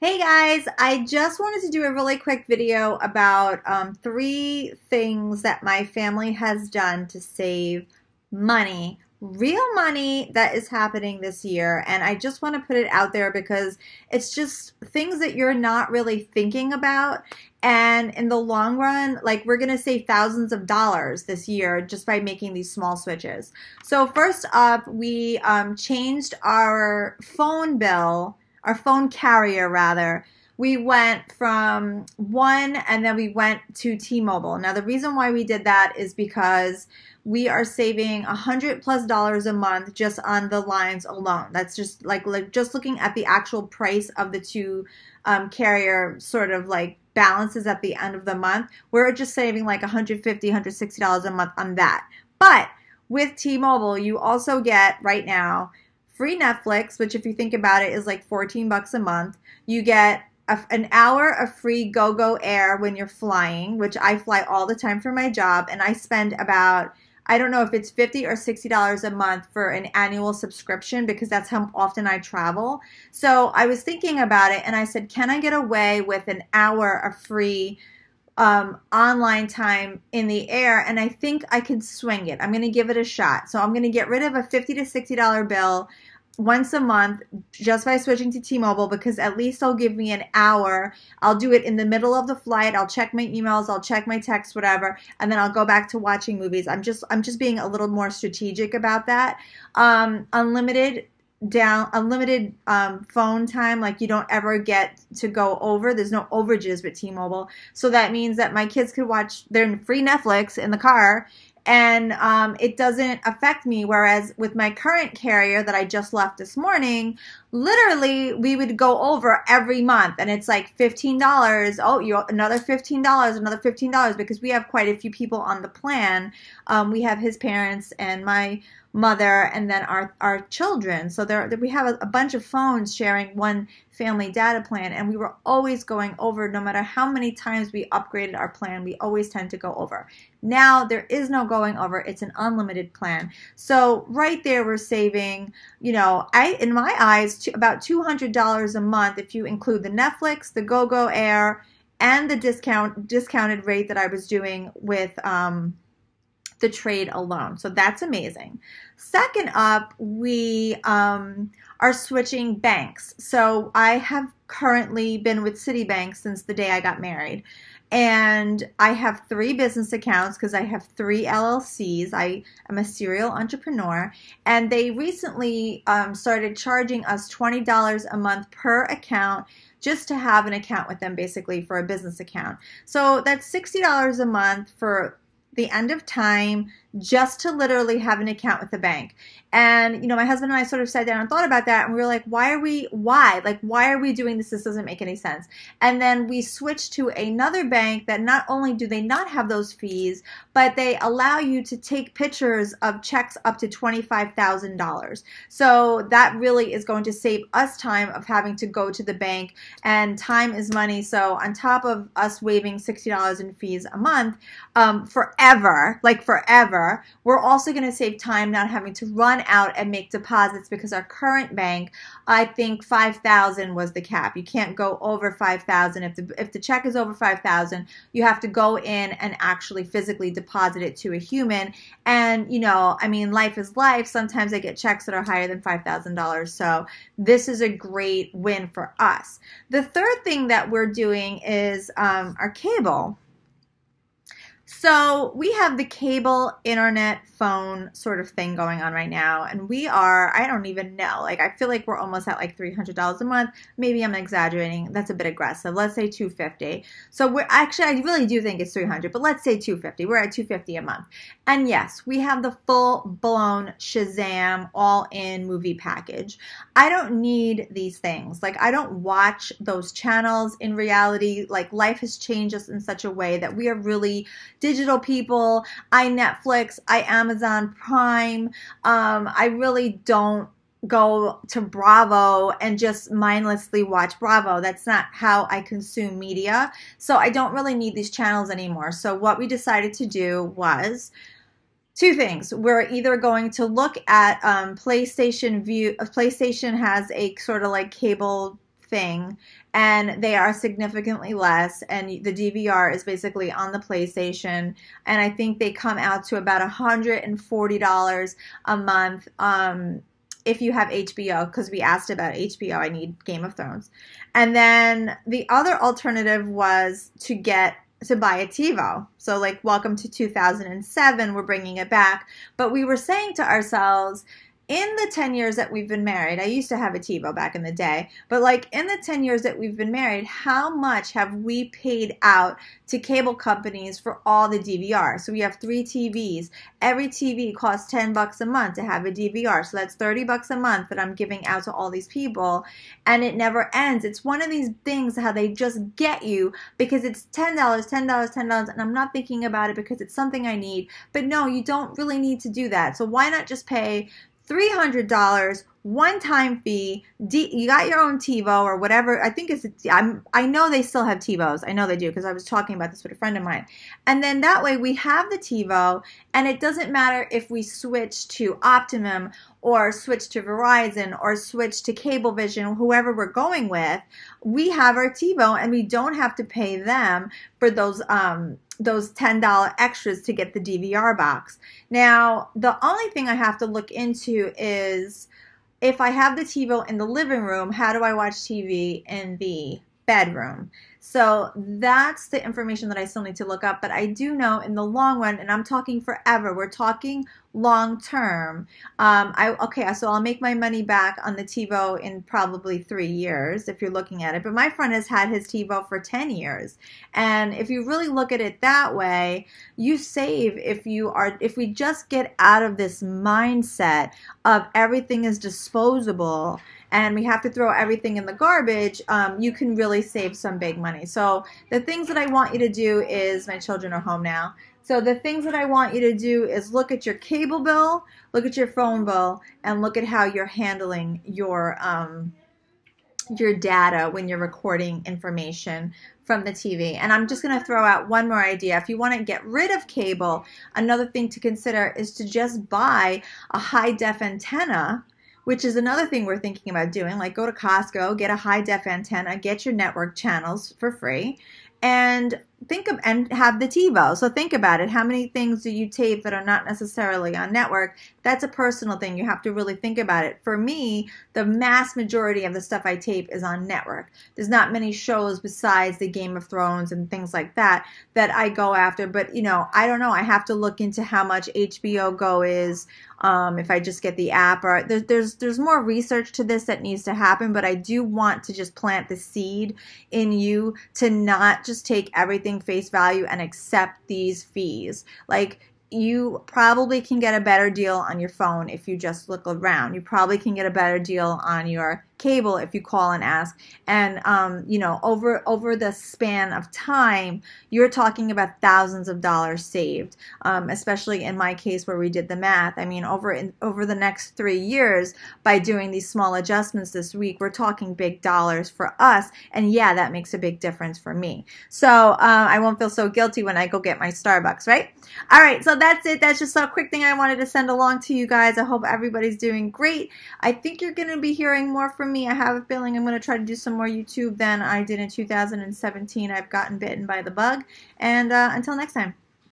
Hey guys, I just wanted to do a really quick video about three things that my family has done to save money, real money that is happening this year. And I just want to put it out there because it's just things that you're not really thinking about. And in the long run, like we're going to save thousands of dollars this year just by making these small switches. So first up, we changed our phone bill, our phone carrier rather. We went from one and then we went to T-Mobile. Now the reason why we did that is because we are saving $100+ a month just on the lines alone. That's just like just looking at the actual price of the two carrier sort of like balances at the end of the month. We're just saving like $150, $160 a month on that. But with T-Mobile, you also get right now free Netflix, which if you think about it is like 14 bucks a month. You get an hour of free go-go air when you're flying, which I fly all the time for my job, and I spend about, I don't know if it's $50 or $60 a month for an annual subscription because that's how often I travel. So I was thinking about it and I said, can I get away with an hour of free online time in the air? And I think I can swing it. I'm going to give it a shot. So I'm going to get rid of a $50 to $60 bill once a month just by switching to T-Mobile because at least they'll give me an hour. I'll do it in the middle of the flight. I'll check my emails, I'll check my texts, whatever, and then I'll go back to watching movies. I'm just being a little more strategic about that. Unlimited phone time, like you don't ever get to go over. There's no overages with T-Mobile. So that means that my kids could watch their free Netflix in the car and it doesn't affect me. Whereas with my current carrier that I just left this morning, literally we would go over every month and it's like $15. Oh, another $15, another $15 because we have quite a few people on the plan. We have his parents and my mother and then our children. So we have a bunch of phones sharing one family data plan, and we were always going over. No matter how many times we upgraded our plan, we always tend to go over. Now there is no going over. It's an unlimited plan. So right there we're saving, in my eyes, about $200 a month if you include the Netflix, the go-go air, and the discounted rate that I was doing with the trade alone. So that's amazing. Second up, we are switching banks. So I have currently been with Citibank since the day I got married. And I have 3 business accounts because I have 3 LLCs. I am a serial entrepreneur. And they recently started charging us $20 a month per account just to have an account with them, basically, for a business account. So that's $60 a month for the end of time just to literally have an account with the bank. And, my husband and I sort of sat down and thought about that, and we were like, why are we doing this? This doesn't make any sense. And then we switched to another bank that not only do they not have those fees, but they allow you to take pictures of checks up to $25,000. So that really is going to save us time of having to go to the bank, and time is money. So on top of us waiving $60 in fees a month, forever, we're also going to save time not having to run out and make deposits because our current bank, I think $5,000 was the cap. You can't go over $5,000. If the check is over $5,000, you have to go in and actually physically deposit it to a human. And, life is life. Sometimes I get checks that are higher than $5,000. So this is a great win for us. The third thing that we're doing is our cable. So we have the cable, internet, phone sort of thing going on right now. And we are, I don't even know, I feel like we're almost at like $300 a month. Maybe I'm exaggerating. That's a bit aggressive. Let's say $250. So I really do think it's $300, but let's say $250. We're at $250 a month. And yes, we have the full-blown Shazam all-in movie package. I don't need these things. I don't watch those channels in reality. Life has changed us in such a way that we are really digital people. I Netflix, I Amazon Prime. I really don't go to Bravo and just mindlessly watch Bravo. That's not how I consume media. So I don't really need these channels anymore. So what we decided to do was 2 things. We're either going to look at PlayStation View. PlayStation has a sort of cable thing, and they are significantly less, and the DVR is basically on the PlayStation, and I think they come out to about $140 a month if you have HBO, because we asked about HBO. I need Game of Thrones. And then the other alternative was to buy a TiVo. So like, welcome to 2007, we're bringing it back. But we were saying to ourselves, in the 10 years that we've been married, I used to have a TiVo back in the day, but like in the 10 years that we've been married, how much have we paid out to cable companies for all the DVR? So we have 3 TVs. Every TV costs $10 a month to have a DVR. So that's $30 a month that I'm giving out to all these people, and it never ends. It's one of these things how they just get you because it's $10, $10, and I'm not thinking about it because it's something I need. But no, you don't really need to do that. So why not just pay $300 one-time fee? You got your own TiVo or whatever. I think I know they still have TiVos. I know they do because I was talking about this with a friend of mine. And then that way we have the TiVo, and it doesn't matter if we switch to Optimum or switch to Verizon or switch to Cablevision, whoever we're going with. We have our TiVo, and we don't have to pay them for those $10 extras to get the DVR box. Now, the only thing I have to look into is if I have the TiVo in the living room, how do I watch TV in the bedroom? So that's the information that I still need to look up. But I do know in the long run, and I'm talking forever, we're talking long term. Okay, so I'll make my money back on the TiVo in probably 3 years if you're looking at it. But my friend has had his TiVo for 10 years. And if you really look at it that way, you save if we just get out of this mindset of everything is disposable and we have to throw everything in the garbage, you can really save some big money. So the things that I want you to do is, my children are home now, so the things that I want you to do is look at your cable bill, look at your phone bill, and look at how you're handling your data when you're recording information from the TV. And I'm just going to throw out one more idea. If you want to get rid of cable, another thing to consider is to just buy a high-def antenna, which is another thing we're thinking about doing. Like, go to Costco, get a high-def antenna, get your network channels for free, and have the TiVo. So think about it. How many things do you tape that are not necessarily on network? That's a personal thing. You have to really think about it. For me, the mass majority of the stuff I tape is on network. There's not many shows besides the Game of Thrones and things like that that I go after. But, I don't know. I have to look into how much HBO Go is. If I just get the app, or there's more research to this that needs to happen, but I do want to just plant the seed in you to not just take everything face value and accept these fees. Like, you probably can get a better deal on your phone if you just look around. You probably can get a better deal on your cable if you call and ask. And over the span of time, you're talking about thousands of dollars saved. Especially in my case where we did the math. I mean, over the next 3 years, by doing these small adjustments this week, we're talking big dollars for us. And yeah, that makes a big difference for me. So I won't feel so guilty when I go get my Starbucks, right? All right, so that's it. That's just a quick thing I wanted to send along to you guys. I hope everybody's doing great. I think you're going to be hearing more from me. I have a feeling I'm going to try to do some more YouTube than I did in 2017. I've gotten bitten by the bug. And until next time.